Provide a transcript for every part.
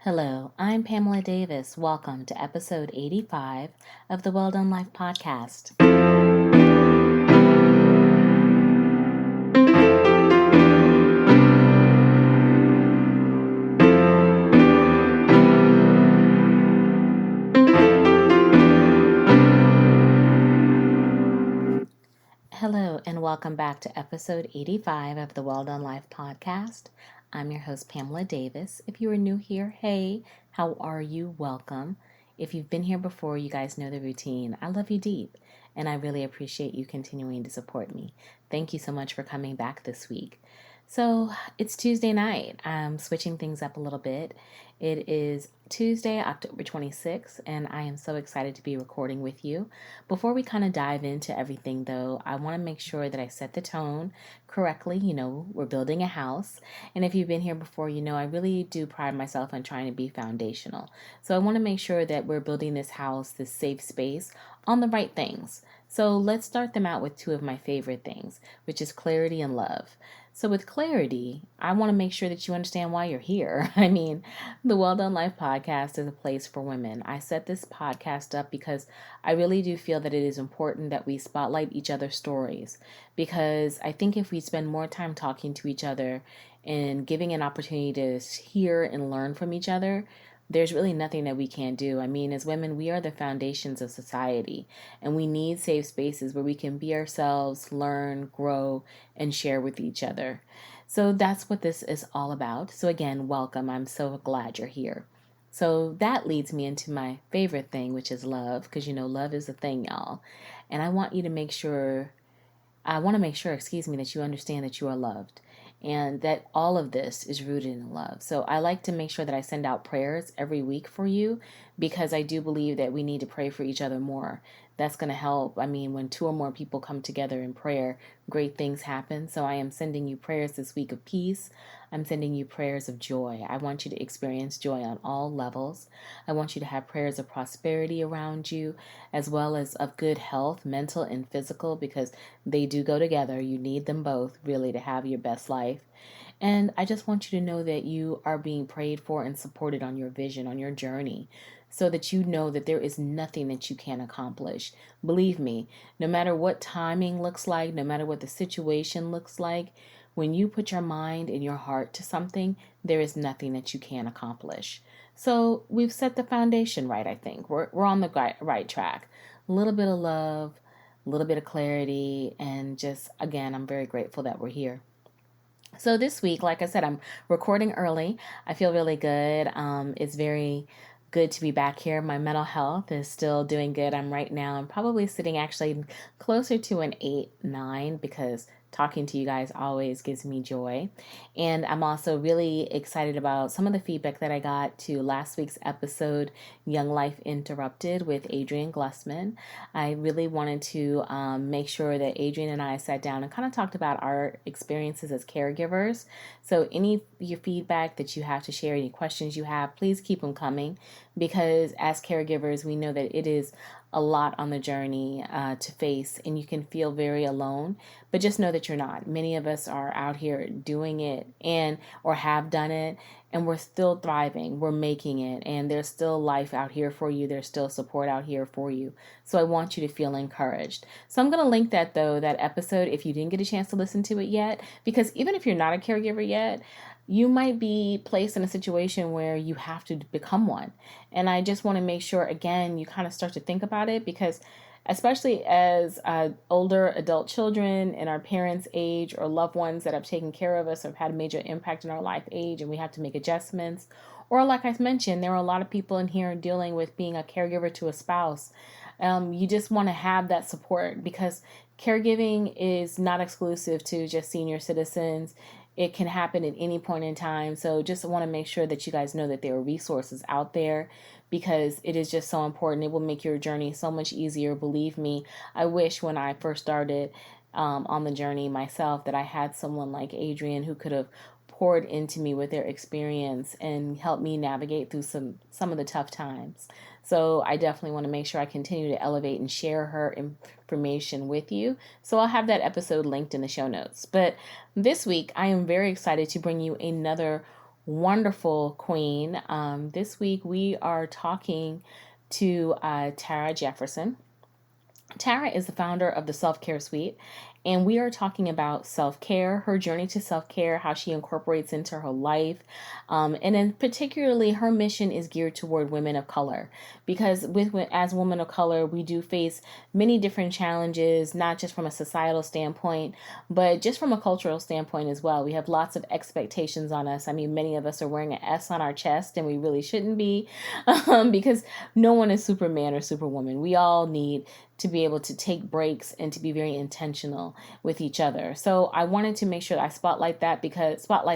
Hello, I'm Pamela Davis. Welcome to episode 85 of the Well Done Life podcast. Hello, and welcome back to episode 85 of the Well Done Life podcast. I'm your host, Pamela Davis. If you are new here, hey, how are you? Welcome. If you've been here before, you guys know the routine. I love you deep, and I really appreciate you continuing to support me. Thank you so much for coming back this week. So it's Tuesday night. I'm switching things up a little bit. It is Tuesday, October 26th, and I am so excited to be recording with you. Before we kind of dive into everything, though, I want to make sure that I set the tone correctly. We're building a house, and if you've been here before, I really do pride myself on trying to be foundational. So I want to make sure that we're building this house, this safe space, on the right things. So let's start them out with two of my favorite things, which is clarity and love. So with clarity, I want to make sure that you understand why you're here. The Well Done Life podcast is a place for women. I set this podcast up because I really do feel that it is important that we spotlight each other's stories, because I think if we spend more time talking to each other and giving an opportunity to hear and learn from each other, there's really nothing that we can't do. As women, we are the foundations of society, and we need safe spaces where we can be ourselves, learn, grow, and share with each other. So that's what this is all about. So again, welcome. I'm so glad you're here. So that leads me into my favorite thing, which is love, because love is a thing, y'all. And I want to make sure, that you understand that you are loved, and that all of this is rooted in love. So I like to make sure that I send out prayers every week for you, because I do believe that we need to pray for each other more. That's going to help. When two or more people come together in prayer, great things happen. So I am sending you prayers this week of peace. I'm sending you prayers of joy. I want you to experience joy on all levels. I want you to have prayers of prosperity around you, as well as of good health, mental and physical, because they do go together. You need them both, really, to have your best life. And I just want you to know that you are being prayed for and supported on your vision, on your journey, so that you know that there is nothing that you can't accomplish. Believe me, no matter what timing looks like, no matter what the situation looks like, when you put your mind and your heart to something, there is nothing that you can't accomplish. So we've set the foundation right, I think. We're on the right track. A little bit of love, a little bit of clarity, and just, again, I'm very grateful that we're here. So this week, like I said, I'm recording early. I feel really good. It's very good to be back here. My mental health is still doing good. I'm probably sitting actually closer to an 8, 9, because talking to you guys always gives me joy. And I'm also really excited about some of the feedback that I got to last week's episode, Young Life Interrupted, with Adrienne Glussman. I really wanted to make sure that Adrienne and I sat down and kind of talked about our experiences as caregivers. So any of your feedback that you have to share, any questions you have, please keep them coming, because as caregivers, we know that it is a lot on the journey to face, and you can feel very alone, but just know that you're not. Many of us are out here doing it or have done it, and we're still thriving. We're making it, and there's still life out here for you. There's still support out here for you. So I want you to feel encouraged. So I'm going to link that episode, if you didn't get a chance to listen to it yet, because even if you're not a caregiver yet, you might be placed in a situation where you have to become one. And I just want to make sure, again, you kind of start to think about it, because especially as older adult children in our parents' age, or loved ones that have taken care of us or have had a major impact in our life age, and we have to make adjustments. Or like I mentioned, there are a lot of people in here dealing with being a caregiver to a spouse. You just want to have that support, because caregiving is not exclusive to just senior citizens. It can happen at any point in time. So just want to make sure that you guys know that there are resources out there, because it is just so important. It will make your journey so much easier. Believe me, I wish when I first started on the journey myself that I had someone like Adrienne who could have poured into me with their experience and helped me navigate through some of the tough times. So I definitely want to make sure I continue to elevate and share her information with you. So I'll have that episode linked in the show notes. But this week, I am very excited to bring you another wonderful queen. This week we are talking to Tara Jefferson. Tara is the founder of the Self-Care Suite, and we are talking about self-care, her journey to self-care, how she incorporates into her life, and then particularly her mission is geared toward women of color, because as women of color, we do face many different challenges, not just from a societal standpoint, but just from a cultural standpoint as well. We have lots of expectations on us. I mean, many of us are wearing an S on our chest, and we really shouldn't be, because no one is Superman or Superwoman. We all need to be able to take breaks and to be very intentional with each other. So I wanted to make sure that I spotlight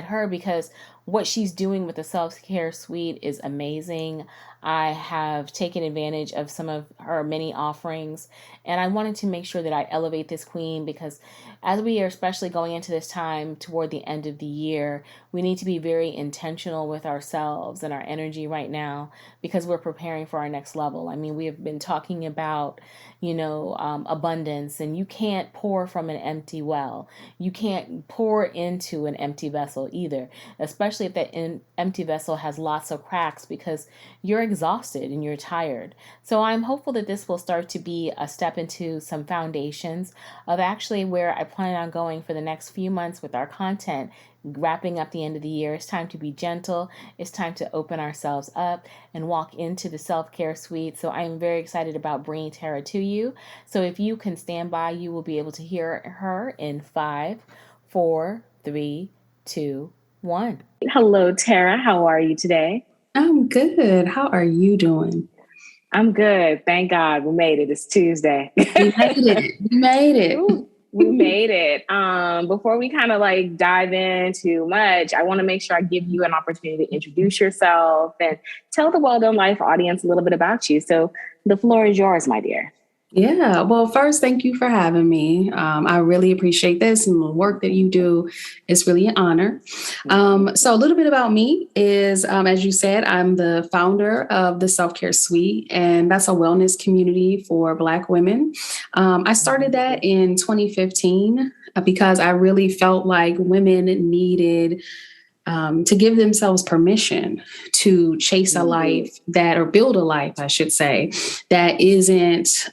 her because what she's doing with the self-care suite is amazing. I have taken advantage of some of her many offerings, and I wanted to make sure that I elevate this queen because as we are especially going into this time toward the end of the year, we need to be very intentional with ourselves and our energy right now because we're preparing for our next level. I mean, we have been talking about, abundance, and you can't pour from an empty well. You can't pour into an empty vessel either, especially if that empty vessel has lots of cracks because you're exhausted and you're tired. So I'm hopeful that this will start to be a step into some foundations of actually where I plan on going for the next few months with our content. Wrapping up the end of the year, it's time to be gentle. It's time to open ourselves up and walk into the self-care suite. So I am very excited about bringing Tara to you. So if you can stand by, you will be able to hear her in 5, 4, 3, 2, 1. Hello, Tara. How are you today? I'm good. How are you doing? I'm good. Thank God we made it. It's Tuesday. We made it. We made it. Ooh. We made it. Before we kind of dive in too much, I want to make sure I give you an opportunity to introduce yourself and tell the Well Done Life audience a little bit about you. So the floor is yours, my dear. Yeah. Well, first, thank you for having me. I really appreciate this, and the work that you do is really an honor. So a little bit about me is, as you said, I'm the founder of the Self-Care Suite, and that's a wellness community for Black women. I started that in 2015 because I really felt like women needed to give themselves permission to chase a life or build a life, I should say, that isn't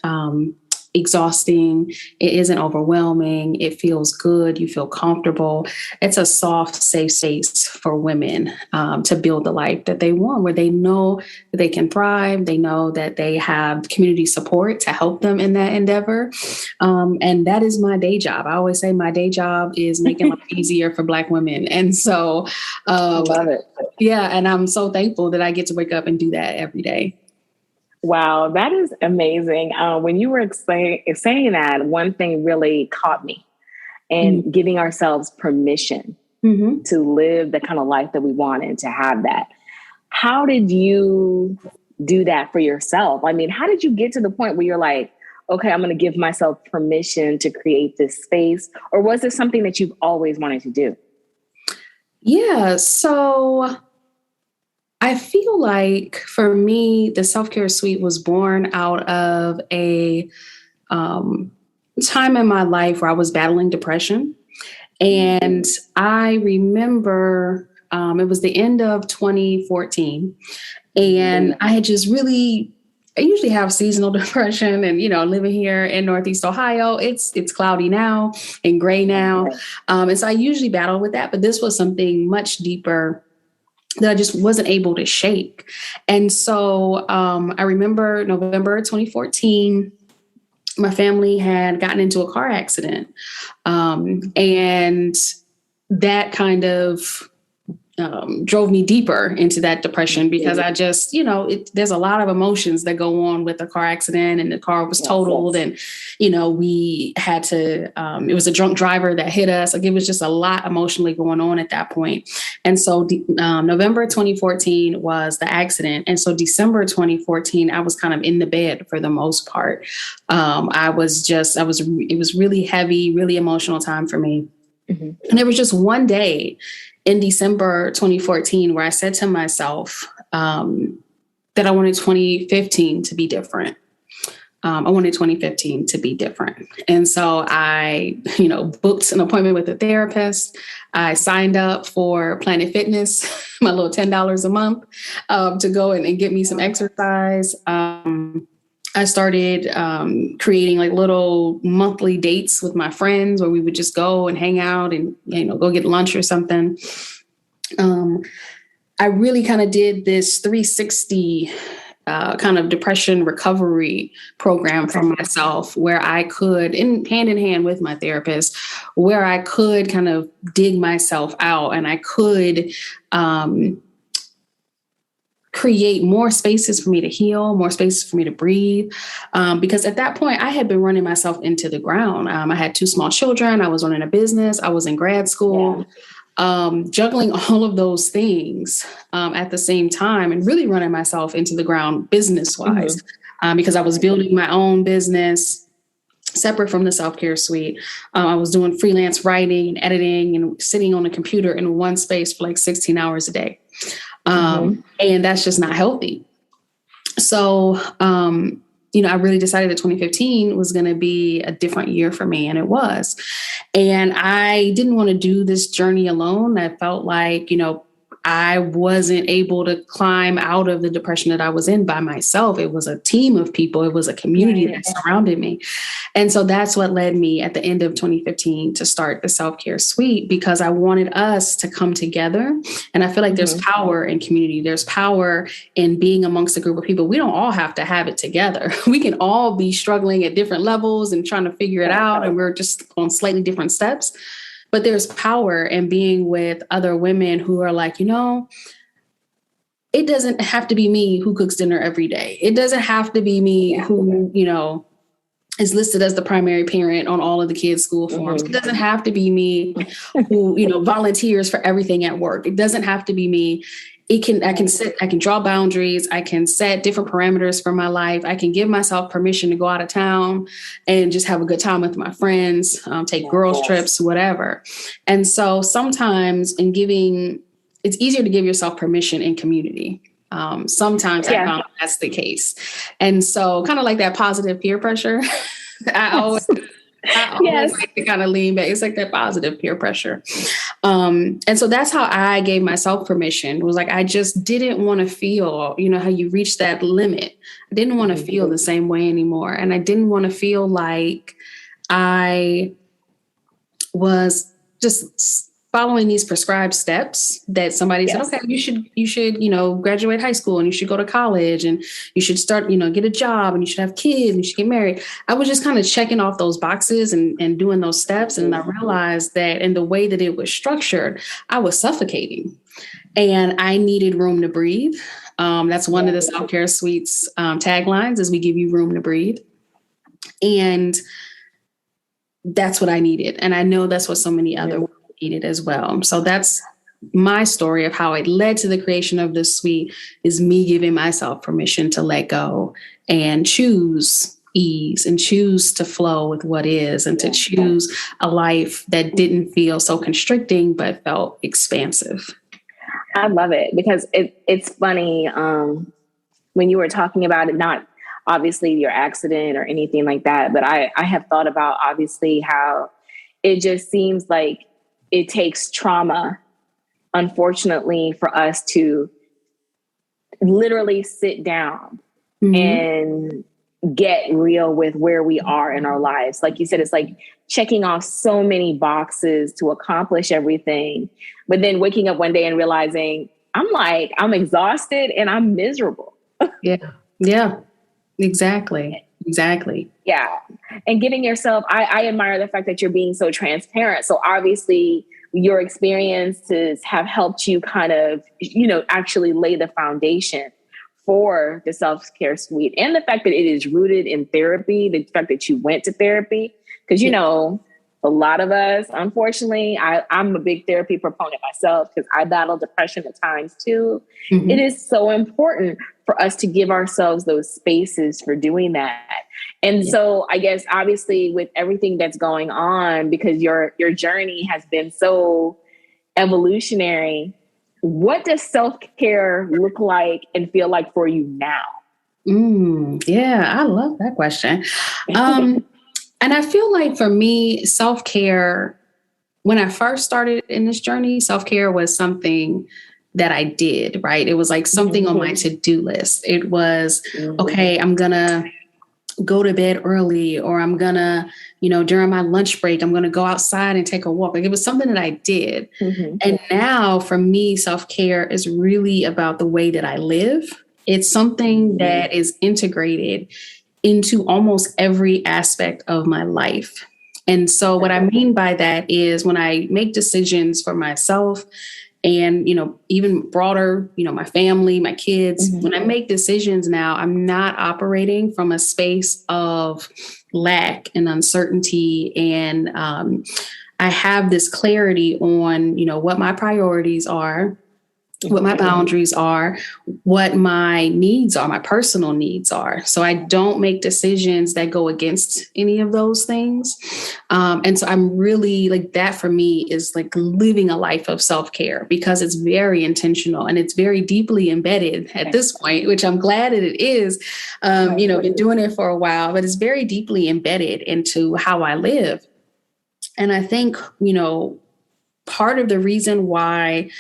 exhausting. It isn't overwhelming. It feels good. You feel comfortable. It's a soft, safe space for women to build the life that they want, where they know that they can thrive. They know that they have community support to help them in that endeavor. And that is my day job. I always say my day job is making life easier for Black women. And so, I love it. Yeah. And I'm so thankful that I get to wake up and do that every day. Wow, that is amazing. When you were saying that, one thing really caught me and giving ourselves permission to live the kind of life that we want and to have that. How did you do that for yourself? I mean, how did you get to the point where you're like, okay, I'm going to give myself permission to create this space? Or was it something that you've always wanted to do? Yeah, so I feel like for me, the Self-Care Suite was born out of a time in my life where I was battling depression. And I remember it was the end of 2014. And I had just I usually have seasonal depression and, living here in Northeast Ohio, it's cloudy now and gray now. And so I usually battle with that. But this was something much deeper that I just wasn't able to shake. And so I remember November 2014, my family had gotten into a car accident. And that kind of drove me deeper into that depression because I just, there's a lot of emotions that go on with a car accident, and the car was totaled. And, we had to, it was a drunk driver that hit us. Like, it was just a lot emotionally going on at that point. And so November 2014 was the accident. And so December 2014, I was kind of in the bed for the most part. It was really heavy, really emotional time for me. And there was just one day in December 2014 where I said to myself that I wanted 2015 to be different. I wanted 2015 to be different. And so I, booked an appointment with a therapist. I signed up for Planet Fitness, my little $10 a month, to go and get me some exercise. I started creating like little monthly dates with my friends where we would just go and hang out and, go get lunch or something. I really kind of did this 360 kind of depression recovery program for myself, where I could, hand in hand with my therapist, where I could kind of dig myself out, and I could create more spaces for me to heal, more spaces for me to breathe. Because at that point, I had been running myself into the ground. I had 2 small children. I was running a business. I was in grad school. Yeah. Juggling all of those things at the same time, and really running myself into the ground business-wise, because I was building my own business separate from the self-care suite. I was doing freelance writing and editing and sitting on a computer in one space for like 16 hours a day. And that's just not healthy. So, I really decided that 2015 was going to be a different year for me, and it was. And I didn't want to do this journey alone. I felt like, I wasn't able to climb out of the depression that I was in by myself. It was a team of people. It was a community that surrounded me. And so that's what led me at the end of 2015 to start the self-care suite, because I wanted us to come together. And I feel like there's power in community. There's power in being amongst a group of people. We don't all have to have it together. We can all be struggling at different levels and trying to figure it out. And we're just on slightly different steps. But there's power in being with other women who are like, it doesn't have to be me who cooks dinner every day. It doesn't have to be me who, is listed as the primary parent on all of the kids' school forms. It doesn't have to be me who, volunteers for everything at work. It doesn't have to be me. I can draw boundaries. I can set different parameters for my life. I can give myself permission to go out of town and just have a good time with my friends, take girls trips, whatever. And so sometimes it's easier to give yourself permission in community. Sometimes I found that's the case. And so kind of like that positive peer pressure, I always like to kind of lean back. It's like that positive peer pressure. And so that's how I gave myself permission. It was like, I just didn't want to feel, how you reach that limit. I didn't want to feel the same way anymore. And I didn't want to feel like I was just following these prescribed steps that somebody said, okay, you should, graduate high school and you should go to college and you should start, get a job and you should have kids and you should get married. I was just kind of checking off those boxes and doing those steps. And I realized that in the way that it was structured, I was suffocating and I needed room to breathe. That's one of the self-care suites taglines is we give you room to breathe. And that's what I needed. And I know that's what so many other needed as well. So that's my story of how it led to the creation of this suite, is me giving myself permission to let go and choose ease and choose to flow with what is, and to choose a life that didn't feel so constricting, but felt expansive. I love it because it's funny when you were talking about it, not obviously your accident or anything like that, but I have thought about obviously how it just seems like it takes trauma, unfortunately, for us to literally sit down and get real with where we are in our lives. Like you said, it's like checking off so many boxes to accomplish everything, but then waking up one day and realizing I'm exhausted and I'm miserable. Yeah, exactly. Yeah. And giving yourself, I admire the fact that you're being so transparent. So obviously your experiences have helped you kind of, actually lay the foundation for the self-care suite, and the fact that it is rooted in therapy, the fact that you went to therapy, because, a lot of us, unfortunately, I'm a big therapy proponent myself because I battle depression at times too. It is so important for us to give ourselves those spaces for doing that. And so I guess obviously with everything that's going on, because your journey has been so evolutionary, what does self-care look like and feel like for you now? Yeah, I love that question. And I feel like for me, self-care, when I first started in this journey, self-care was something that I did, right? It was like something on my to-do list. It was, okay, I'm gonna go to bed early, or I'm gonna, during my lunch break, I'm gonna go outside and take a walk. Like, it was something that I did. And now for me, self-care is really about the way that I live. It's something that is integrated into almost every aspect of my life. And so what I mean by that is when I make decisions for myself and, even broader, my family, my kids, when I make decisions now, I'm not operating from a space of lack and uncertainty. And I have this clarity on, what my priorities are, what my boundaries are, what my needs are, my personal needs are. So I don't make decisions that go against any of those things. And so I'm really like, that for me is like living a life of self-care, because it's very intentional and it's very deeply embedded at this point, which I'm glad that it is. Been doing it for a while, but it's very deeply embedded into how I live. And I think, part of the reason why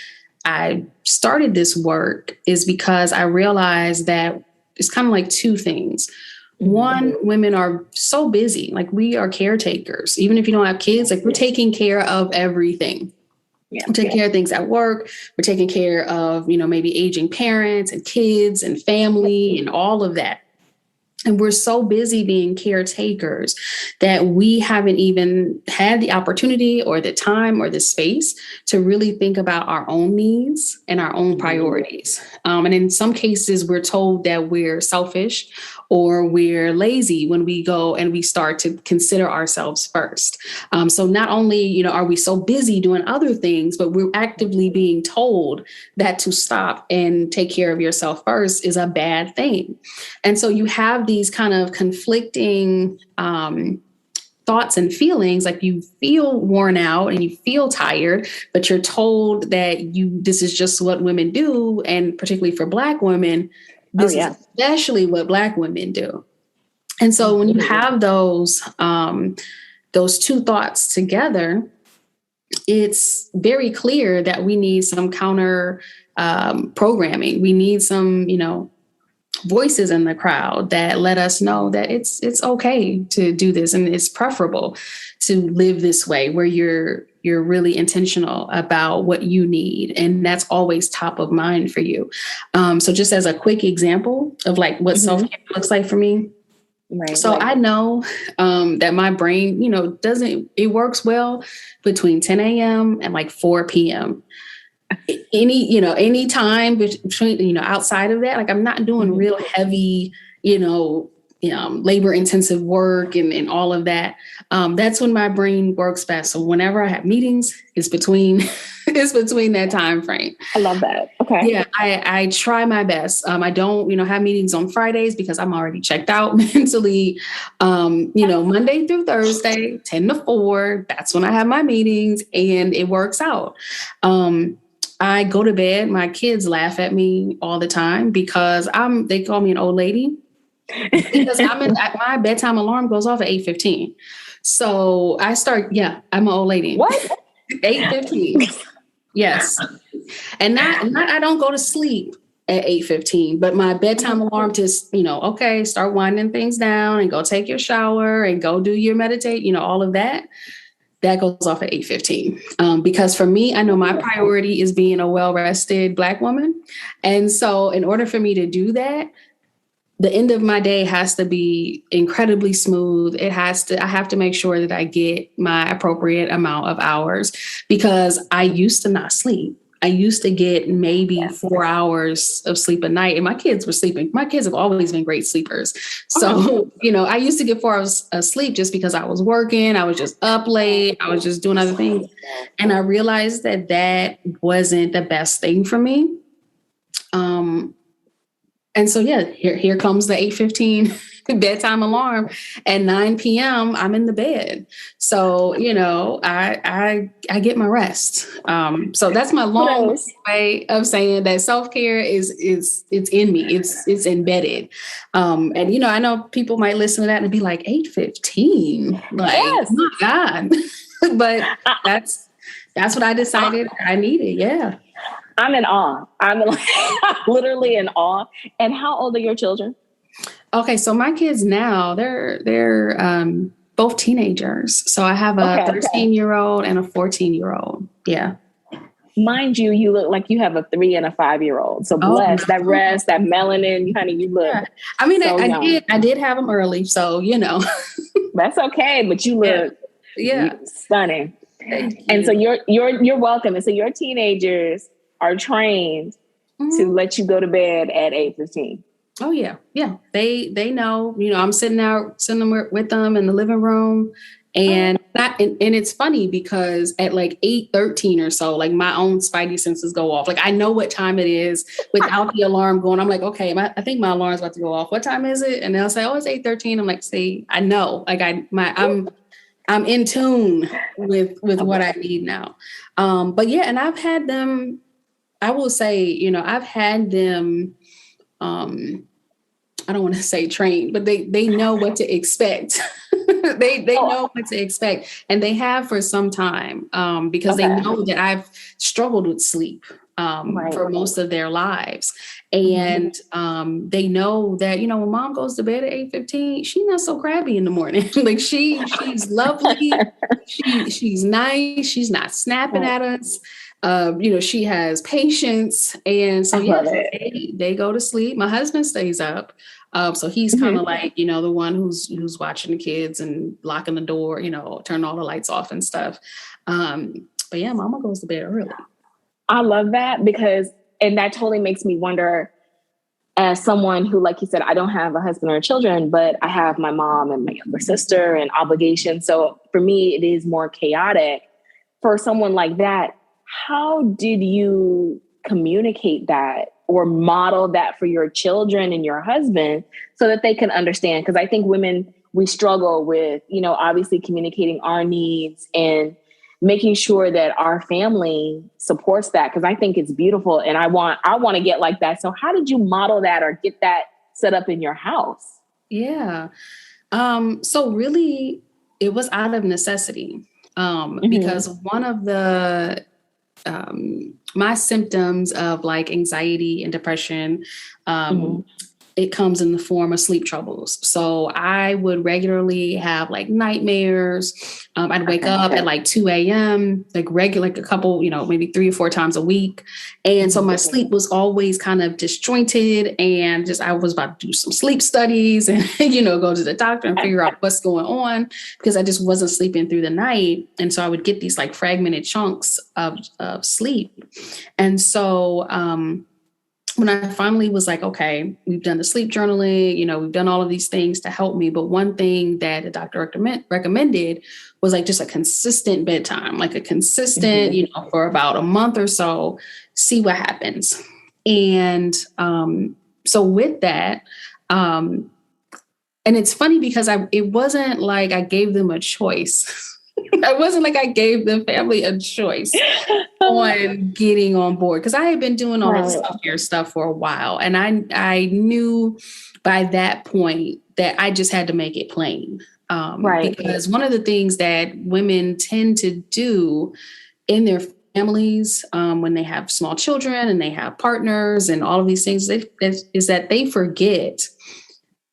I started this work is because I realized that it's kind of like two things. One, women are so busy. Like, we are caretakers. Even if you don't have kids, like, we're taking care of everything. We're taking care of things at work. We're taking care of, maybe aging parents and kids and family and all of that. And we're so busy being caretakers that we haven't even had the opportunity or the time or the space to really think about our own needs and our own priorities. And in some cases, we're told that we're selfish or we're lazy when we go and we start to consider ourselves first. So not only, are we so busy doing other things, but we're actively being told that to stop and take care of yourself first is a bad thing. And so you have these kind of conflicting thoughts and feelings, like you feel worn out and you feel tired, but you're told that this is just what women do. And particularly for Black women, this is especially what Black women do. And so when you have those two thoughts together, it's very clear that we need some counter programming. We need some, voices in the crowd that let us know that it's okay to do this, and it's preferable to live this way, where you're really intentional about what you need, and that's always top of mind for you. So just as a quick example of like what self-care looks like for me. I know that my brain, it works well between 10 a.m. and like 4 p.m. Any time between, outside of that, like, I'm not doing real heavy, labor intensive work and all of that. That's when my brain works best. So whenever I have meetings, it's between that time frame. I love that. Okay. Yeah, I try my best. I don't, have meetings on Fridays because I'm already checked out mentally. Monday through Thursday, 10 to 4, that's when I have my meetings, and it works out. I go to bed. My kids laugh at me all the time because they call me an old lady because my bedtime alarm goes off at 8:15. So I start, I'm an old lady. What? 8:15. Yes. And not I don't go to sleep at 8:15, but my bedtime alarm just, start winding things down and go take your shower and go do your meditate, all of that. That goes off at 8:15. Because for me, I know my priority is being a well-rested Black woman. And so in order for me to do that, the end of my day has to be incredibly smooth. I have to make sure that I get my appropriate amount of hours, because I used to not sleep. I used to get maybe 4 hours of sleep a night, and my kids were sleeping. My kids have always been great sleepers. So, I used to get 4 hours of sleep just because I was working. I was just up late. I was just doing other things. And I realized that wasn't the best thing for me. And so, here comes the 8:15 bedtime alarm at 9 p.m. I'm in the bed. So, I get my rest. So that's my long way of saying that self-care is it's in me. It's embedded. And I know people might listen to that and be like 8:15. Like, yes. my God. But that's what I decided I needed. Yeah. I'm in awe. I'm literally in awe. And how old are your children? Okay, so my kids now, they're both teenagers. So I have a 13-year-old and a 14-year-old. Yeah. Mind you, you look like you have a 3 and a 5-year-old. So bless that rest, that melanin, honey, you look. Yeah. I mean, so I did have them early, so That's okay, but you look stunning. And so you're welcome. And so your teenagers are trained to let you go to bed at 8:15. Oh yeah. Yeah. They know, I'm sitting with them in the living room. And and it's funny because at like 8:13 or so, like my own spidey senses go off. Like I know what time it is without the alarm going. I'm like, okay, I think my alarm's about to go off. What time is it? And they'll say, oh, it's 8:13. I'm like, see, I know. Like I'm in tune with what I need now. But yeah, and I've had them, I will say, I've had them, I don't want to say trained, but they know what to expect. they know what to expect, and they have for some time because they know that I've struggled with sleep for most of their lives, and they know that when mom goes to bed at 8:15, she's not so crabby in the morning. Like she's lovely, she's nice, she's not snapping at us. She has patience, and so they go to sleep. My husband stays up. So he's kind of like, the one who's watching the kids and locking the door, turn all the lights off and stuff. But yeah, mama goes to bed early. I love that and that totally makes me wonder, as someone who, like you said, I don't have a husband or children, but I have my mom and my younger sister and obligations. So for me, it is more chaotic. For someone like that, how did you communicate that or model that for your children and your husband so that they can understand? Because I think women, we struggle with, obviously communicating our needs and making sure that our family supports that. Because I think it's beautiful and I want to get like that. So how did you model that or get that set up in your house? Yeah. So really it was out of necessity because one of the my symptoms of like anxiety and depression, it comes in the form of sleep troubles. So I would regularly have like nightmares. I'd wake up at like 2 a.m., like a couple, maybe 3 or 4 times a week. And so my sleep was always kind of disjointed, and I was about to do some sleep studies and, go to the doctor and figure out what's going on because I just wasn't sleeping through the night. And so I would get these like fragmented chunks of sleep. And so, when I finally was like, okay, we've done the sleep journaling, we've done all of these things to help me. But one thing that the doctor recommended was like just a consistent bedtime, like a consistent, for about a month or so, see what happens. And so with that, and it's funny because it wasn't like I gave them a choice. It wasn't like I gave the family a choice on getting on board because I had been doing all this self-care stuff for a while. And I knew by that point that I just had to make it plain. Because one of the things that women tend to do in their families when they have small children and they have partners and all of these things is that they forget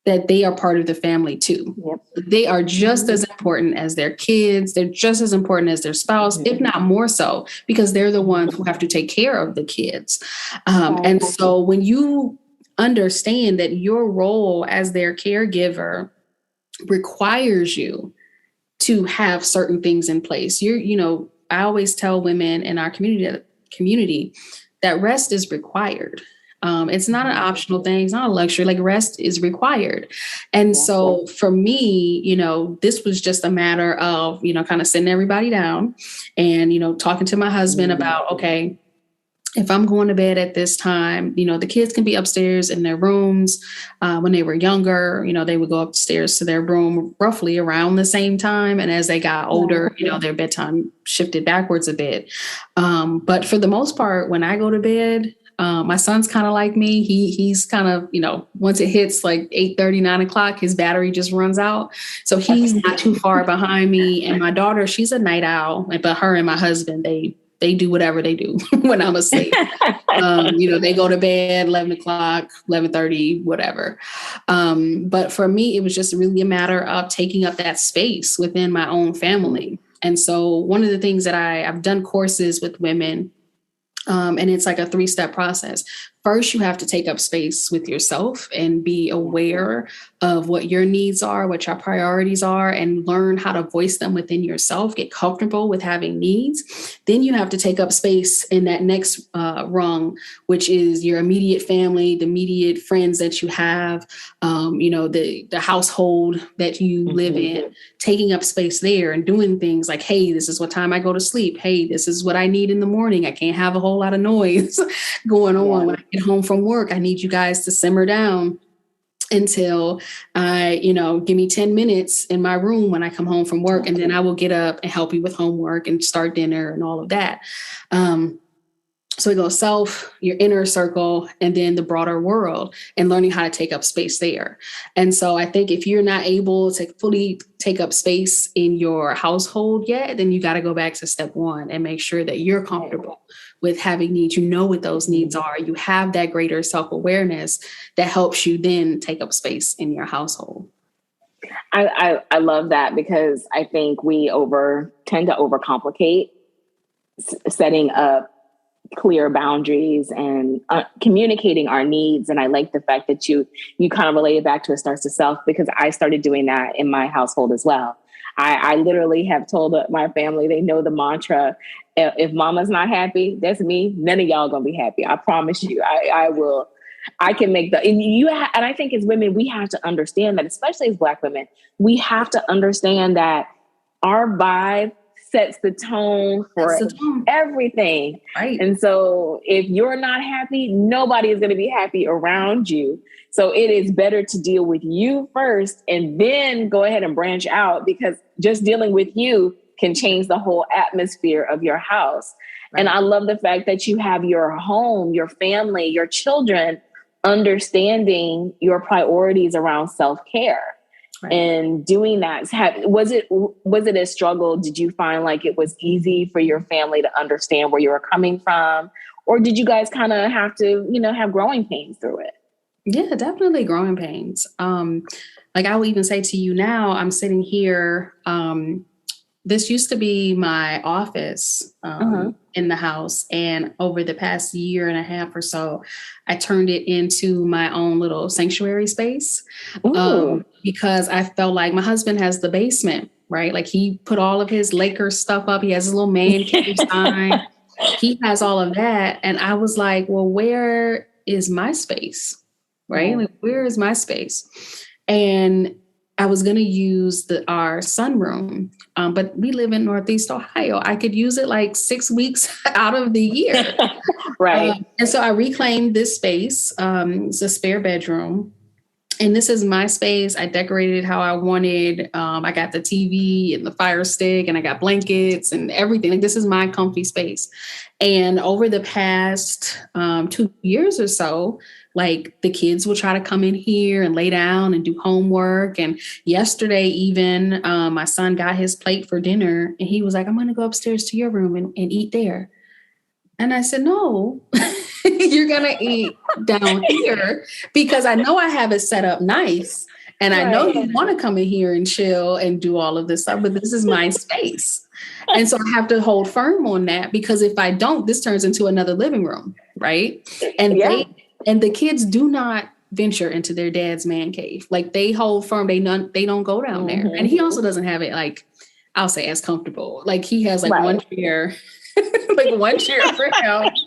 that they are part of the family too. Yep. They are just as important as their kids. They're just as important as their spouse, if not more so, because they're the ones who have to take care of the kids. And so when you understand that your role as their caregiver requires you to have certain things in place, I always tell women in our community that rest is required. It's not an optional thing. It's not a luxury. Like rest is required. And so for me, this was just a matter of, kind of sitting everybody down and, talking to my husband about, okay, if I'm going to bed at this time, the kids can be upstairs in their rooms. When they were younger, they would go upstairs to their room roughly around the same time. And as they got older, their bedtime shifted backwards a bit. But for the most part, when I go to bed, my son's kind of like me. He's kind of, once it hits like 8:30, 9 o'clock, his battery just runs out. So he's not too far behind me. And my daughter, she's a night owl, but her and my husband, they do whatever they do when I'm asleep. They go to bed 11 o'clock, 11:30, whatever. But for me, it was just really a matter of taking up that space within my own family. And so one of the things that I've done courses with women, and it's like a 3-step process. First, you have to take up space with yourself and be aware of what your needs are, what your priorities are, and learn how to voice them within yourself. Get comfortable with having needs. Then you have to take up space in that next rung, which is your immediate family, the immediate friends that you have, the household that you live in, taking up space there and doing things like, hey, this is what time I go to sleep. Hey, this is what I need in the morning. I can't have a whole lot of noise going on. When I get home from work, I need you guys to simmer down until give me 10 minutes in my room when I come home from work. And then I will get up and help you with homework and start dinner and all of that. So it goes self, your inner circle, and then the broader world, and learning how to take up space there. And so I think if you're not able to fully take up space in your household yet, then you got to go back to step 1 and make sure that you're comfortable with having needs. You know what those needs are. You have that greater self-awareness that helps you then take up space in your household. I love that, because I think we tend to overcomplicate setting up clear boundaries and communicating our needs. And I like the fact that you kind of relate it back to it starts to self, because I started doing that in my household as well. I literally have told my family, they know the mantra, if mama's not happy, that's me. None of y'all gonna be happy. I promise you, I will. I can make and I think as women, we have to understand that, especially as Black women, we have to understand that our vibe sets the tone for everything. Right. And so if you're not happy, nobody is going to be happy around you. So it is better to deal with you first and then go ahead and branch out, because just dealing with you can change the whole atmosphere of your house. Right. And I love the fact that you have your home, your family, your children understanding your priorities around self-care. Right. And doing that, was it a struggle? Did you find like it was easy for your family to understand where you were coming from? Or did you guys kind of have to, have growing pains through it? Yeah, definitely growing pains. Like I will even say to you now, I'm sitting here. This used to be my office in the house. And over the past year and a half or so, I turned it into my own little sanctuary space because I felt like my husband has the basement, right? Like he put all of his Lakers stuff up. He has his little man cave sign. He has all of that. And I was like, well, where is my space? Right? Like, where is my space? And I was going to use our sunroom, but we live in Northeast Ohio. I could use it like 6 weeks out of the year. Right. And so I reclaimed this space. It's a spare bedroom. And this is my space. I decorated it how I wanted. I got the TV and the Fire Stick, and I got blankets and everything. Like, this is my comfy space. And over the past 2 years or so, like the kids will try to come in here and lay down and do homework. And yesterday, even my son got his plate for dinner, and he was like, I'm going to go upstairs to your room and eat there. And I said, no, you're going to eat down here, because I know I have it set up nice. And I know you want to come in here and chill and do all of this stuff, but this is my space. And so I have to hold firm on that, because if I don't, this turns into another living room. Right. And the kids do not venture into their dad's man cave. Like, they hold firm. They don't go down there. And he also doesn't have it, like, I'll say, as comfortable. Like, he has like one chair like one chair per couch.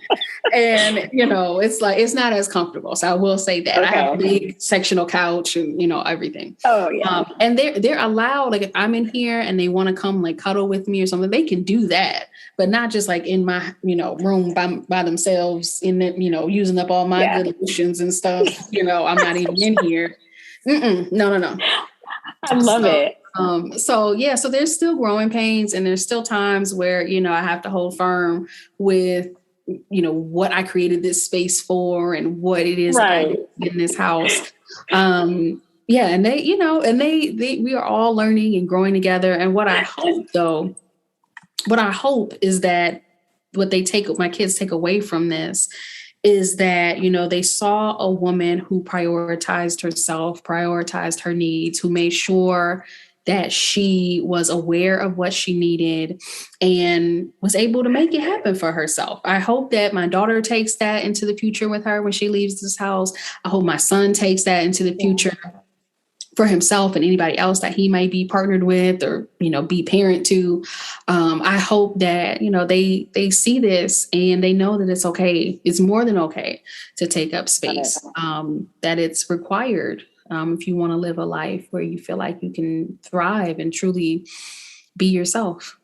And, it's like, it's not as comfortable. So I will say that I have a big sectional couch and, everything. Oh yeah. And they're allowed, like if I'm in here and they want to come like cuddle with me or something, they can do that, but not just like in my, room by themselves in the, using up all my good lotions and stuff. I'm not even in here. No. I love it. So there's still growing pains and there's still times where, I have to hold firm with, what I created this space for and what it is that I do in this house. And we are all learning and growing together. And what I hope is that my kids take away from this is that, they saw a woman who prioritized herself, prioritized her needs, who made sure that she was aware of what she needed and was able to make it happen for herself. I hope that my daughter takes that into the future with her when she leaves this house. I hope my son takes that into the future for himself and anybody else that he might be partnered with or, be parent to. I hope that, they see this and they know that it's okay. It's more than okay to take up space, that it's required. If you want to live a life where you feel like you can thrive and truly be yourself.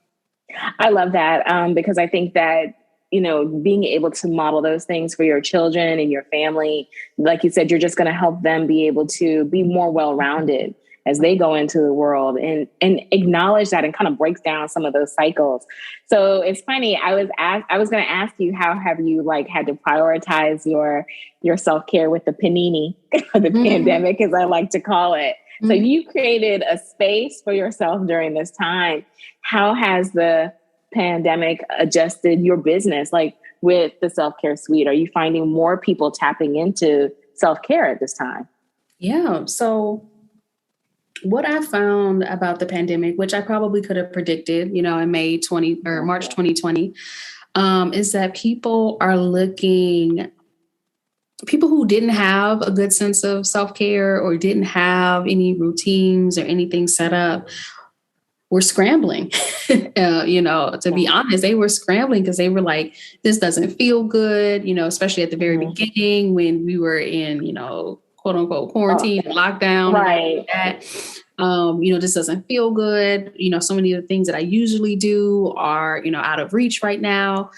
I love that because I think that, being able to model those things for your children and your family, like you said, you're just going to help them be able to be more well-rounded as they go into the world and acknowledge that and kind of breaks down some of those cycles. So it's funny. I was going to ask you, how have you had to prioritize your self-care with the panini, the pandemic, as I like to call it. So you created a space for yourself during this time. How has the pandemic adjusted your business, with the self-care suite? Are you finding more people tapping into self-care at this time? Yeah. So what I found about the pandemic, which I probably could have predicted, in March 2020, is that people who didn't have a good sense of self-care or didn't have any routines or anything set up were scrambling. To be honest, they were scrambling because they were like, this doesn't feel good, especially at the very beginning when we were in, quote unquote quarantine and lockdown. Right. And that. This doesn't feel good. So many of the things that I usually do are, out of reach right now.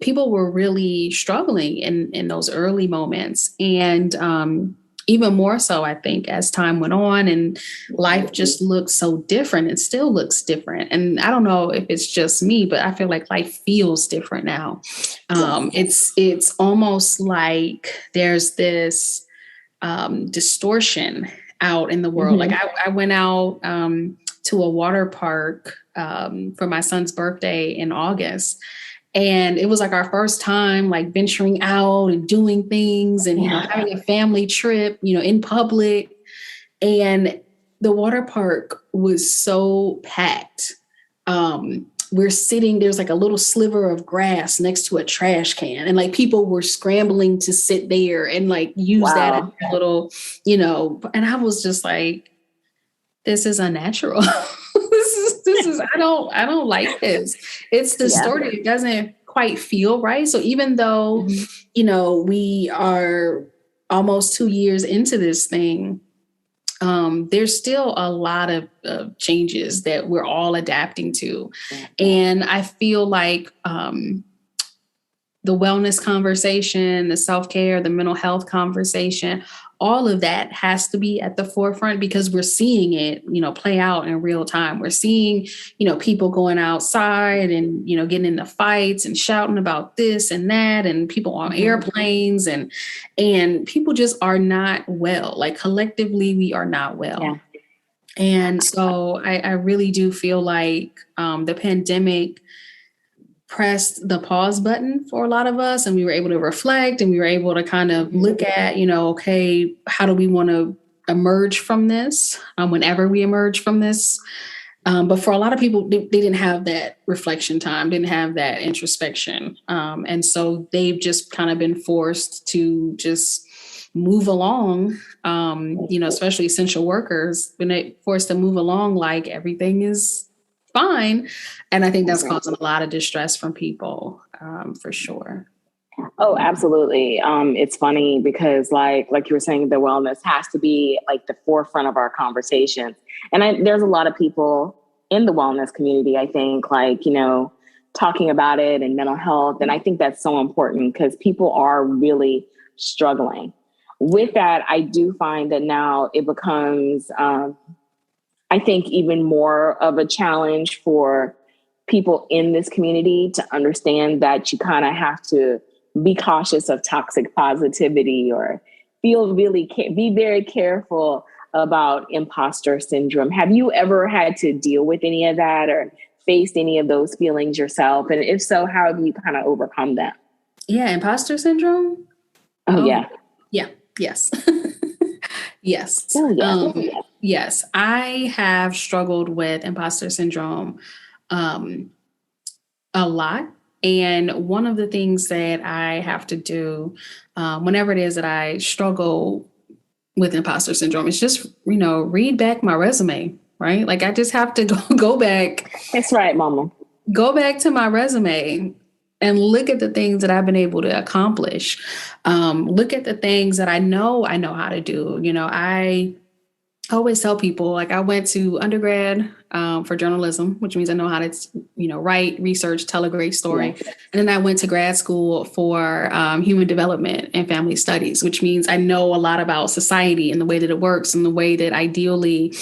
People were really struggling in those early moments. And even more so, I think, as time went on and life just looked so different. It still looks different. And I don't know if it's just me, but I feel like life feels different now. It's almost like there's this distortion out in the world. Like I went out to a water park for my son's birthday in August. And it was like our first time venturing out and doing things and, having a family trip, in public. And the water park was so packed. We're sitting, there's a little sliver of grass next to a trash can. And people were scrambling to sit there and use that as a little, and I was just like, this is unnatural. This is, I don't like this. It's distorted. Yeah. It doesn't quite feel right. So even though, we are almost 2 years into this thing, there's still a lot of changes that we're all adapting to. And I feel like the wellness conversation, the self-care, the mental health conversation, all of that has to be at the forefront because we're seeing it, play out in real time. We're seeing, people going outside and, getting into fights and shouting about this and that, and people on airplanes and people just are not well. Collectively, we are not well. Yeah. And so I really do feel like the pandemic pressed the pause button for a lot of us, and we were able to reflect and we were able to kind of look at, okay, how do we want to emerge from this whenever we emerge from this? But for a lot of people, they didn't have that reflection time, didn't have that introspection. And so they've just kind of been forced to just move along, especially essential workers, when they're forced to move along like everything is fine. And I think that's causing a lot of distress from people, for sure. Oh, absolutely. It's funny because like you were saying, the wellness has to be like the forefront of our conversations. And there's a lot of people in the wellness community, I think, like, you know, talking about it and mental health. And I think that's so important because people are really struggling. With that, I do find that now it becomes, I think, even more of a challenge for people in this community to understand that you kind of have to be cautious of toxic positivity or be very careful about imposter syndrome. Have you ever had to deal with any of that or faced any of those feelings yourself? And if so, how have you kind of overcome that? Yeah, imposter syndrome. Yeah. Yeah. Yes. Yes. Oh, yeah. Yes. I have struggled with imposter syndrome a lot. And one of the things that I have to do whenever it is that I struggle with imposter syndrome is just, you know, read back my resume, right? Like I just have to go back. That's right, Mama. Go back to my resume and look at the things that I've been able to accomplish. Look at the things that I know how to do. You know, I always tell people, like, I went to undergrad for journalism, which means I know how to, you know, write, research, tell a great story. Yeah. And then I went to grad school for human development and family studies, which means I know a lot about society and the way that it works and the way that ideally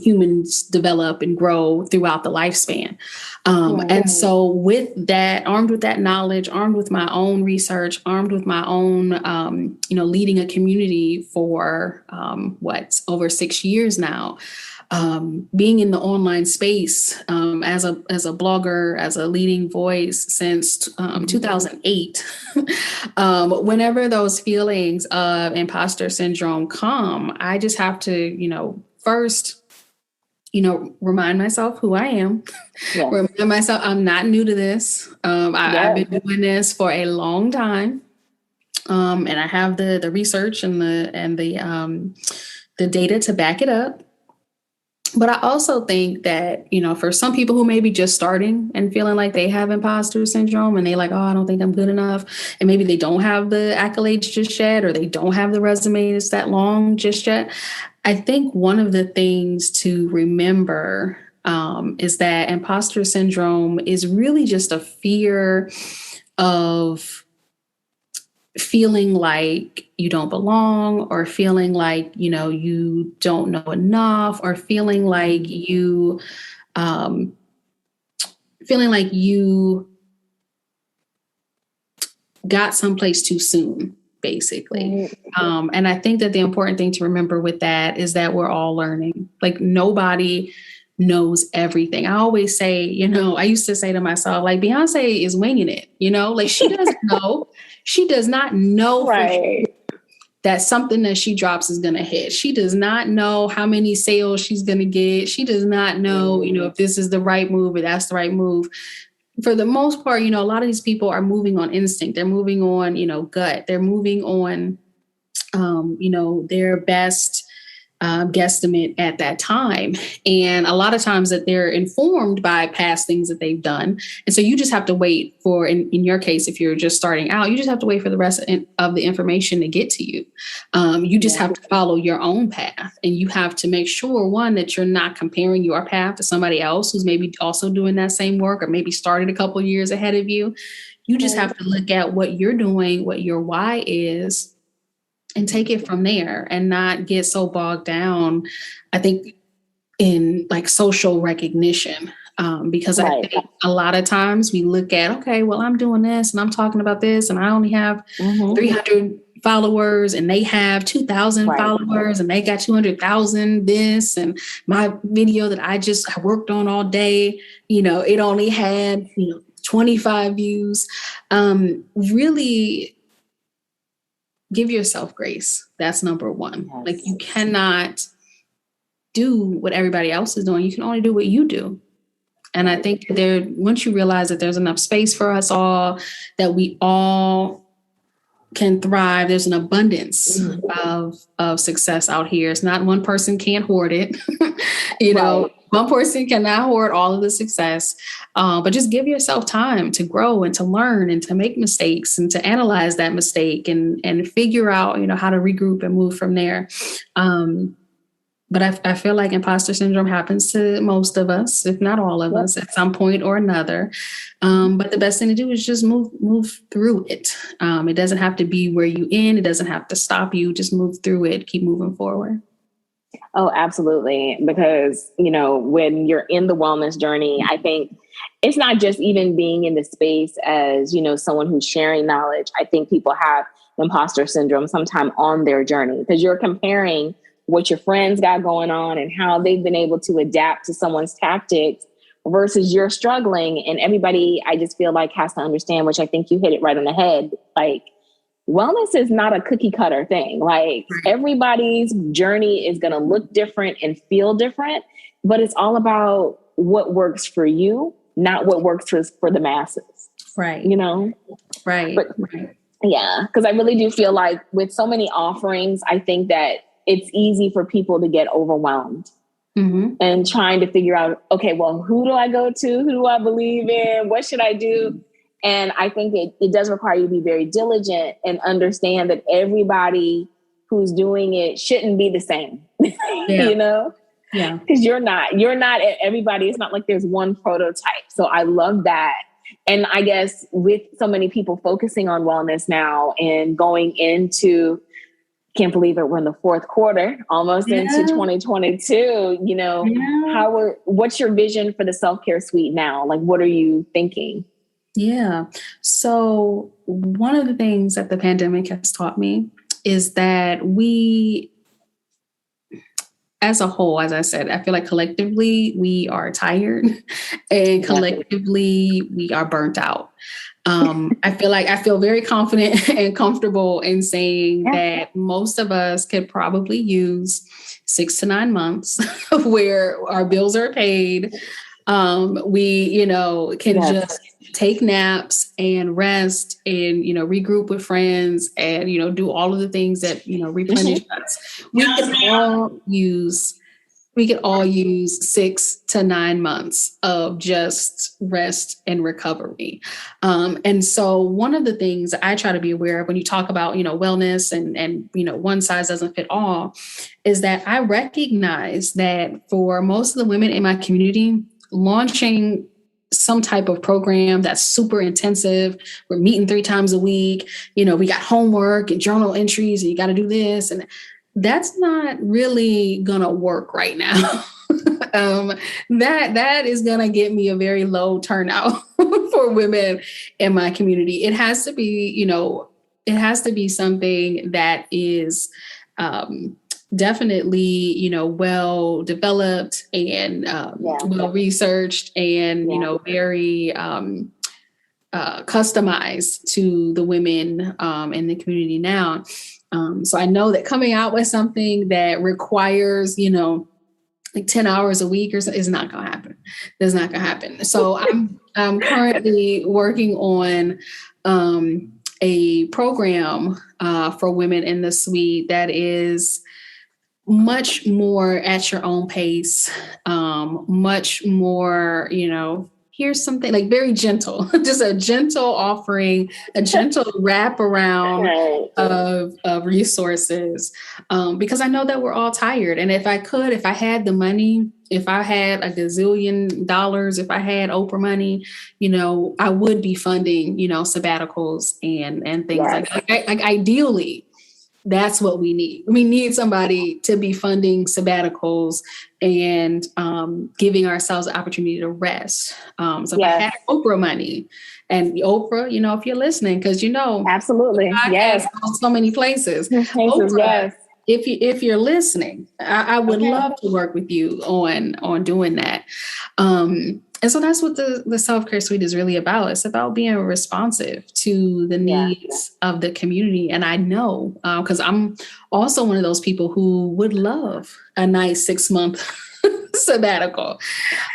humans develop and grow throughout the lifespan. And so with that, armed with that knowledge, armed with my own research, armed with my own, you know, leading a community for over 6 years now, being in the online space as a blogger, as a leading voice since 2008, whenever those feelings of imposter syndrome come, I just have to, you know, first, you know, remind myself who I am. Yeah. Remind myself I'm not new to this. I've been doing this for a long time, and I have the research and the data to back it up. But I also think that, you know, for some people who may be just starting and feeling like they have imposter syndrome and they like, oh, I don't think I'm good enough. And maybe they don't have the accolades just yet, or they don't have the resume that's that long just yet. I think one of the things to remember is that imposter syndrome is really just a fear of feeling like you don't belong, or feeling like, you know, you don't know enough, or feeling like you got someplace too soon, basically. And I think that the important thing to remember with that is that we're all learning. Like, nobody knows everything. I always say, you know, I used to say to myself, like, Beyonce is winging it, you know, like she doesn't know. She does not know for sure that something that she drops is going to hit. She does not know how many sales she's going to get. She does not know, you know, if this is the right move or that's the right move. For the most part, you know, a lot of these people are moving on instinct. They're moving on, you know, gut. They're moving on, you know, their best guesstimate at that time. And a lot of times that they're informed by past things that they've done. And so you just have to wait for, in your case, if you're just starting out, you just have to wait for the rest of the information to get to you. You just have to follow your own path. And you have to make sure, one, that you're not comparing your path to somebody else who's maybe also doing that same work or maybe started a couple of years ahead of you. You just have to look at what you're doing, what your why is, and take it from there, and not get so bogged down, I think, in like social recognition. Because I think a lot of times we look at, okay, well, I'm doing this and I'm talking about this and I only have 300 followers and they have 2,000 followers and they got 200,000 this, and my video that I worked on all day, you know, it only had, you know, 25 views. Really give yourself grace. That's number one. Yes. Like, you cannot do what everybody else is doing. You can only do what you do. And I think once you realize that there's enough space for us all, that we all can thrive, there's an abundance of success out here. It's not one person can't hoard it. You know, One person cannot hoard all of the success, but just give yourself time to grow and to learn and to make mistakes and to analyze that mistake and figure out, how to regroup and move from there. But I feel like imposter syndrome happens to most of us, if not all of us, at some point or another. But the best thing to do is just move through it. It doesn't have to be where you end. It doesn't have to stop you. Just move through it. Keep moving forward. Oh, absolutely. Because, when you're in the wellness journey, I think it's not just even being in the space as, someone who's sharing knowledge. I think people have imposter syndrome sometime on their journey because you're comparing what your friends got going on and how they've been able to adapt to someone's tactics versus you're struggling. And everybody, I just feel like, has to understand, which I think you hit it right on the head. Like, wellness is not a cookie cutter thing. Like, everybody's journey is going to look different and feel different, but it's all about what works for you, not what works for the masses. Right. Right. But, yeah. Cause I really do feel like with so many offerings, I think that it's easy for people to get overwhelmed and trying to figure out, okay, well, who do I go to? Who do I believe in? What should I do? And I think it does require you to be very diligent and understand that everybody who's doing it shouldn't be the same, Yeah. Because you're not everybody. It's not like there's one prototype. So I love that. And I guess with so many people focusing on wellness now and going into, can't believe it, we're in the fourth quarter, almost into 2022, what's your vision for the self-care suite now? Like, what are you thinking? Yeah. So one of the things that the pandemic has taught me is that we, as a whole, as I said, I feel like collectively we are tired and collectively we are burnt out. I feel very confident and comfortable in saying that most of us could probably use 6 to 9 months where our bills are paid. We, can just take naps and rest and, regroup with friends and, do all of the things that, replenish us. We could all use 6 to 9 months of just rest and recovery. And so one of the things I try to be aware of when you talk about, wellness and one size doesn't fit all, is that I recognize that for most of the women in my community, launching some type of program that's super intensive, we're meeting 3 times a week, we got homework and journal entries and you got to do this, and that's not really gonna work right now. That is gonna get me a very low turnout for women in my community. It has to be, something that is definitely, well developed and well researched and very customized to the women in the community now. So I know that coming out with something that requires, like 10 hours a week or so is not going to happen. That's not going to happen. So I'm currently working on a program for women in the suite that is much more at your own pace, much more, here's something like very gentle, just a gentle offering, a gentle wrap around of resources. Because I know that we're all tired. And if I had the money, if I had $1 gazillion, if I had Oprah money, I would be funding, sabbaticals and things like that. Like ideally, that's what we need. We need somebody to be funding sabbaticals and giving ourselves the opportunity to rest. If I had Oprah money, and Oprah, if you're listening, because absolutely, has so many places. Oprah, if you're listening, I would love to work with you on doing that. And so that's what the self-care suite is really about. It's about being responsive to the needs of the community. And I know, because I'm also one of those people who would love a nice 6-month sabbatical.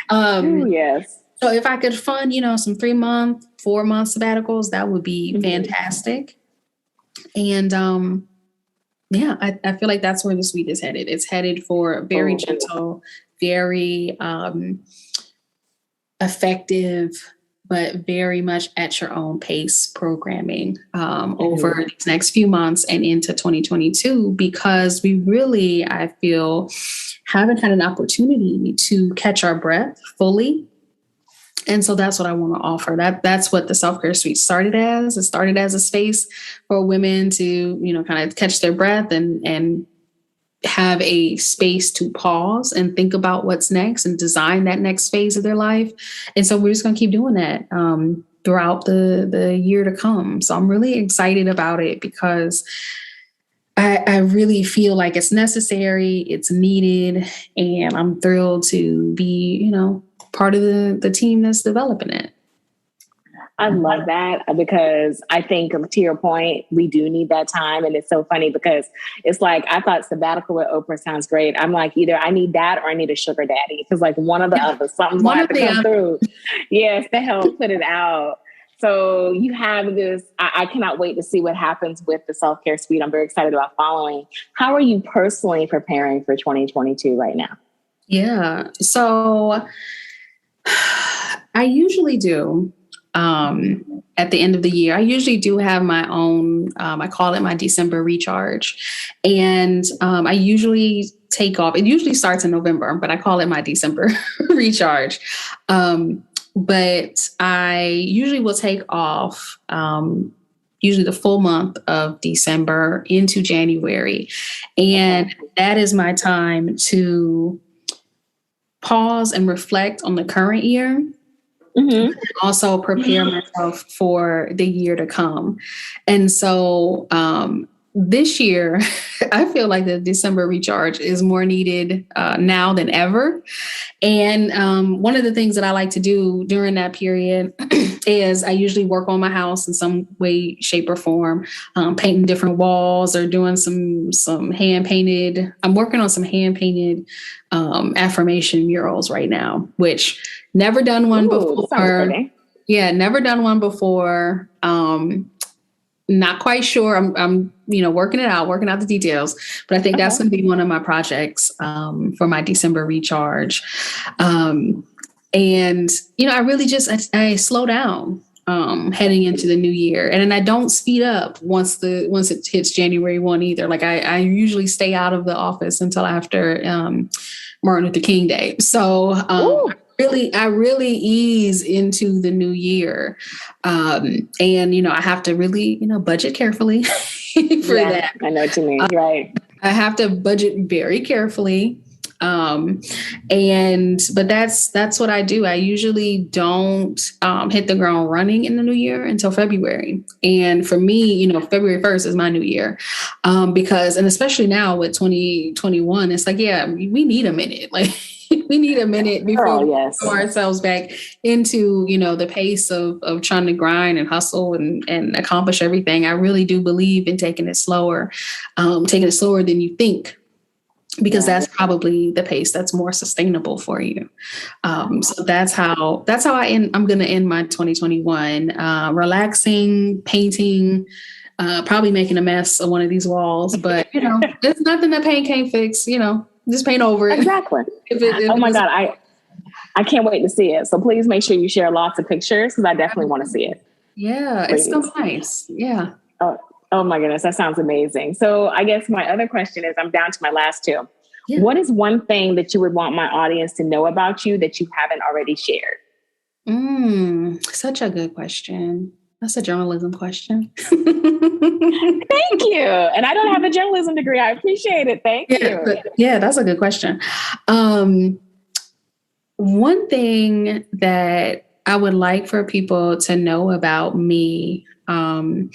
So if I could fund, some 3-month, 4-month sabbaticals, that would be fantastic. And Yeah, I feel like that's where the suite is headed. It's headed for very gentle, very effective, but very much at your own pace programming over these next few months and into 2022, because we really, I feel, haven't had an opportunity to catch our breath fully. And so that's what I want to offer. That's what the self-care suite started as. It started as a space for women to, you know, kind of catch their breath and have a space to pause and think about what's next and design that next phase of their life. And so we're just going to keep doing that throughout the year to come. So I'm really excited about it because I really feel like it's necessary, it's needed, and I'm thrilled to be, you know, part of the team that's developing it. I love that because I think, to your point, we do need that time. And it's so funny because it's like, I thought sabbatical with Oprah sounds great. I'm like, either I need that or I need a sugar daddy. Because like one of the other, something's going to have to come through. Yes, to help put it out. So you have this, I cannot wait to see what happens with the self-care suite. I'm very excited about following. How are you personally preparing for 2022 right now? Yeah. So I usually do. At the end of the year, I usually do have my own, I call it my December recharge. And I usually take off. It usually starts in November, but I call it my December recharge. But I usually will take off usually the full month of December into January. And that is my time to pause and reflect on the current year. Mm-hmm. Also prepare myself for the year to come. And so this year, I feel like the December recharge is more needed now than ever. And one of the things that I like to do during that period is I usually work on my house in some way, shape, or form, painting different walls or doing some hand painted. I'm working on some hand painted affirmation murals right now, which never done one before. Yeah, never done one before. Not quite sure. I'm working it out, working out the details, but I think that's going to be one of my projects for my December recharge. And I really just I slow down heading into the new year, and then I don't speed up once it hits January 1 either. Like I usually stay out of the office until after Martin Luther King Day. So I really ease into the new year. And, I have to really, budget carefully for that. I know what you mean. Right. I have to budget very carefully. But that's what I do. I usually don't hit the ground running in the new year until February. And for me, February 1st is my new year. Because, and especially now with 2021, it's like, yeah, we need a minute. Like we need a minute before we throw ourselves back into, the pace of trying to grind and hustle and accomplish everything. I really do believe in taking it slower than you think, because that's probably the pace that's more sustainable for you. So that's how I'm going to end my 2021, relaxing, painting, probably making a mess of one of these walls, but there's nothing that paint can't fix, just paint over it. Exactly. Oh my God. I can't wait to see it. So please make sure you share lots of pictures because I definitely want to see it. Yeah. Please. It's so nice. Yeah. Oh my goodness. That sounds amazing. So I guess my other question is, I'm down to my last two. Yeah. What is one thing that you would want my audience to know about you that you haven't already shared? Such a good question. That's a journalism question. Thank you. And I don't have a journalism degree. I appreciate it. Thank you. Yeah, that's a good question. One thing that I would like for people to know about me, the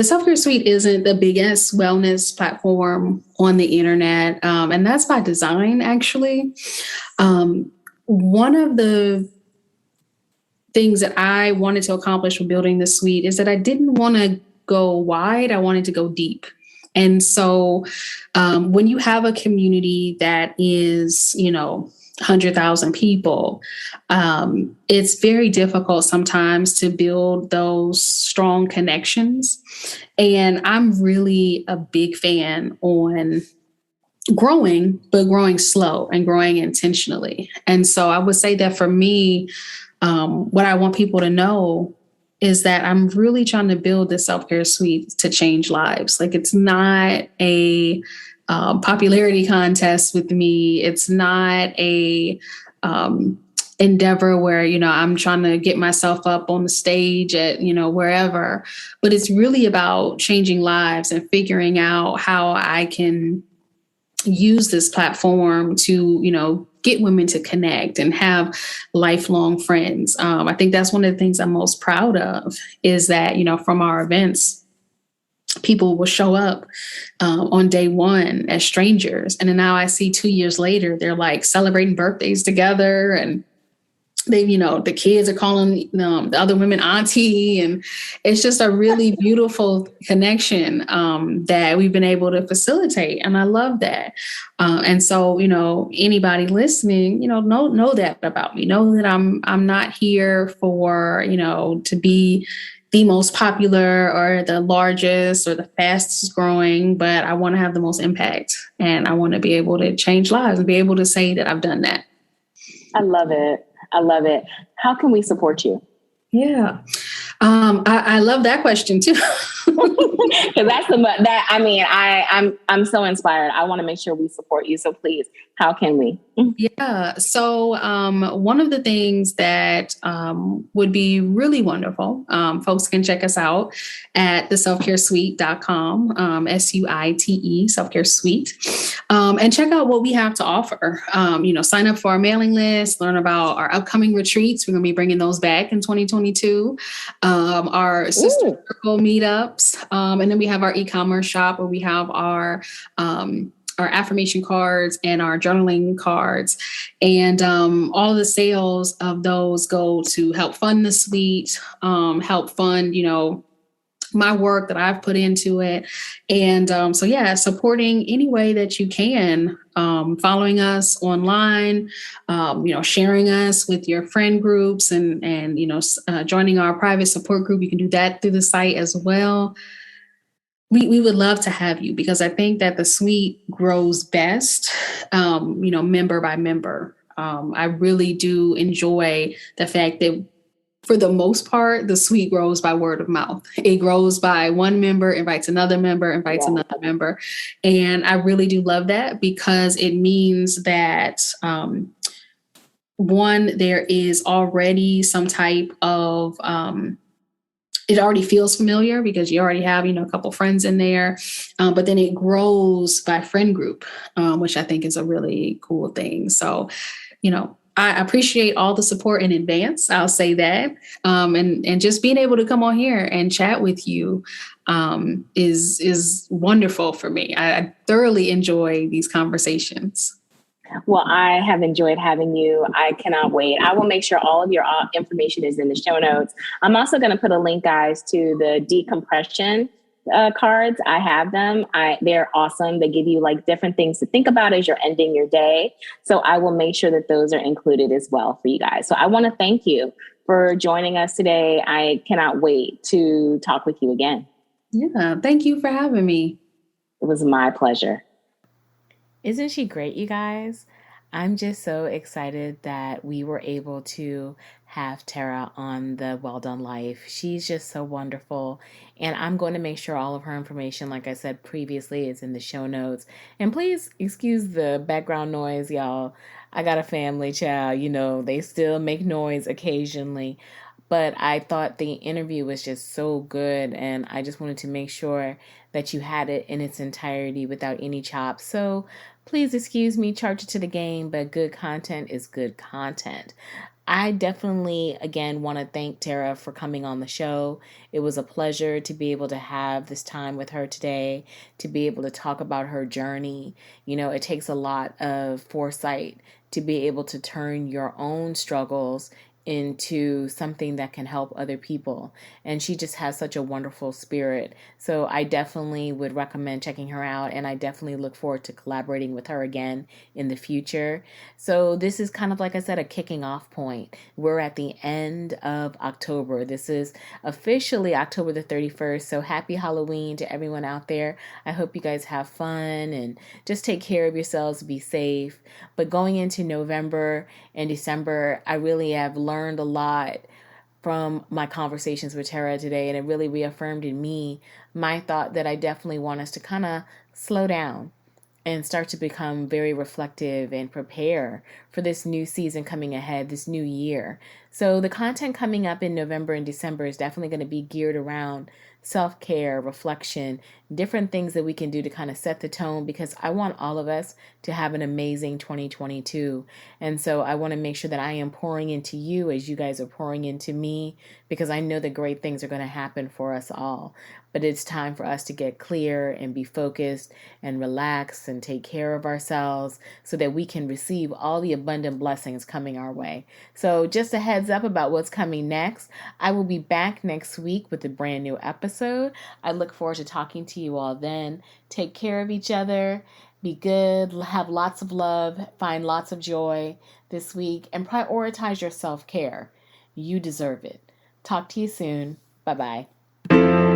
Self-Care Suite isn't the biggest wellness platform on the internet. And that's by design, actually. One of the things that I wanted to accomplish with building the suite is that I didn't want to go wide. I wanted to go deep. And so when you have a community that is, 100,000 people, it's very difficult sometimes to build those strong connections. And I'm really a big fan on growing, but growing slow and growing intentionally. And so I would say that for me, what I want people to know is that I'm really trying to build this self-care suite to change lives. Like, it's not a popularity contest with me. It's not a endeavor where, I'm trying to get myself up on the stage at, wherever, but it's really about changing lives and figuring out how I can use this platform to, get women to connect and have lifelong friends. I think that's one of the things I'm most proud of, is that, from our events, people will show up on day one as strangers. And then now I see 2 years later, they're like celebrating birthdays together, and they, the kids are calling the other women auntie, and it's just a really beautiful connection that we've been able to facilitate, and I love that. And so, anybody listening, know that about me. Know that I'm not here for to be the most popular or the largest or the fastest growing, but I want to have the most impact, and I want to be able to change lives and be able to say that I've done that. I love it. I love it. How can we support you? Yeah. I love that question too. Because I'm so inspired. I want to make sure we support you. So please, how can we? Yeah. So one of the things that would be really wonderful, folks can check us out at theselfcaresuite.com, SUITE, Self-Care Suite, and check out what we have to offer. Sign up for our mailing list, learn about our upcoming retreats. We're going to be bringing those back in 2022. Our sister circle meetups. And then we have our e-commerce shop where we have our affirmation cards and our journaling cards. And all of the sales of those go to help fund the suite, help fund, my work that I've put into it. And supporting any way that you can, following us online, sharing us with your friend groups, and joining our private support group. You can do that through the site as well. We would love to have you, because I think that the suite grows best, member by member. I really do enjoy the fact that, for the most part, the suite grows by word of mouth. It grows by one member invites another member, another member. And I really do love that, because it means that, one, there is already some type of, it already feels familiar because you already have, a couple friends in there. But then it grows by friend group, which I think is a really cool thing. So, I appreciate all the support in advance. I'll say that. And just being able to come on here and chat with you is wonderful for me. I thoroughly enjoy these conversations. Well, I have enjoyed having you. I cannot wait. I will make sure all of your information is in the show notes. I'm also going to put a link, guys, to the decompression cards. I have them. They're awesome. They give you like different things to think about as you're ending your day. So I will make sure that those are included as well for you guys. So I want to thank you for joining us today. I cannot wait to talk with you again. Yeah. Thank you for having me. It was my pleasure. Isn't she great, you guys? I'm just so excited that we were able to have Tara on the Well Done Life. She's just so wonderful. And I'm going to make sure all of her information, like I said previously, is in the show notes. And please excuse the background noise, y'all. I got a family child, they still make noise occasionally. But I thought the interview was just so good, and I just wanted to make sure that you had it in its entirety without any chops. So please excuse me, charge it to the game, but good content is good content. I definitely, again, want to thank Tara for coming on the show. It was a pleasure to be able to have this time with her today, to be able to talk about her journey. It takes a lot of foresight to be able to turn your own struggles into something that can help other people. And she just has such a wonderful spirit. So I definitely would recommend checking her out, and I definitely look forward to collaborating with her again in the future. So this is kind of, like I said, a kicking off point. We're at the end of October. This is officially October the 31st. So happy Halloween to everyone out there. I hope you guys have fun and just take care of yourselves, be safe. But going into November and December, I really have learned a lot from my conversations with Tara today, and it really reaffirmed in me my thought that I definitely want us to kind of slow down and start to become very reflective and prepare for this new season coming ahead, this new year. So the content coming up in November and December is definitely going to be geared around self-care, reflection, different things that we can do to kind of set the tone, because I want all of us to have an amazing 2022. And so I want to make sure that I am pouring into you as you guys are pouring into me, because I know that great things are going to happen for us all. But it's time for us to get clear and be focused and relax and take care of ourselves so that we can receive all the abundant blessings coming our way. So just a heads up about what's coming next. I will be back next week with a brand new episode. I look forward to talking to you all then. Take care of each other. Be good. Have lots of love. Find lots of joy this week. And prioritize your self-care. You deserve it. Talk to you soon. Bye-bye.